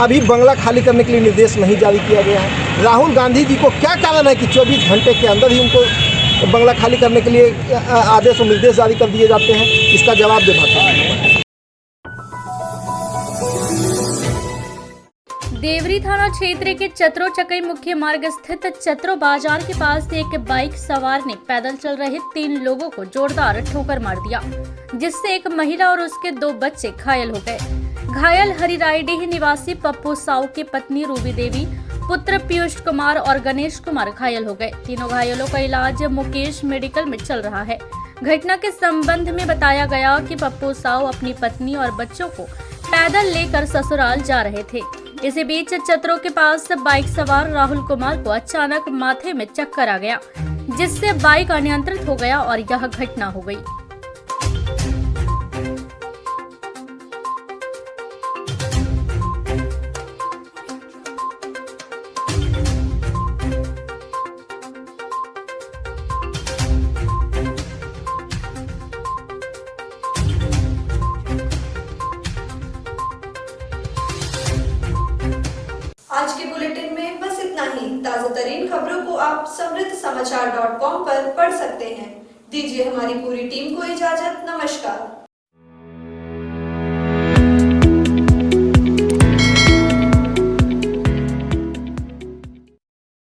Speaker 18: अभी बंगला खाली करने के लिए निर्देश नहीं जारी किया गया है। राहुल गांधी जी को क्या कारण है कि 24 घंटे के अंदर ही उनको बंगला खाली करने के लिए आदेश और निर्देश जारी कर दिए जाते हैं? इसका जवाब दे पाते।
Speaker 3: देवरी थाना क्षेत्र के चतरो चकई मुख्य मार्ग स्थित चतरो बाजार के पास एक बाइक सवार ने पैदल चल रहे 3 लोगों को जोरदार ठोकर मार दिया, जिससे एक महिला और उसके 2 बच्चे घायल हो गए। घायल हरिरायडीह निवासी पप्पू साहू की पत्नी रूबी देवी, पुत्र पीयूष कुमार और गणेश कुमार घायल हो गए। तीनों घायलों का इलाज मुकेश मेडिकल में चल रहा है। घटना के संबंध में बताया गया कि पप्पू साहू अपनी पत्नी और बच्चों को पैदल लेकर ससुराल जा रहे थे। इसी बीच चतरों के पास बाइक सवार राहुल कुमार को अचानक माथे में चक्कर आ गया, जिससे बाइक अनियंत्रित हो गया और यह घटना हो गई।
Speaker 1: आज के बुलेटिन में बस इतना ही। ताजा तरीन खबरों को आप समृद्धसमाचार.com पर पढ़ सकते हैं। दीजिए हमारी पूरी टीम को इजाजत। नमस्कार।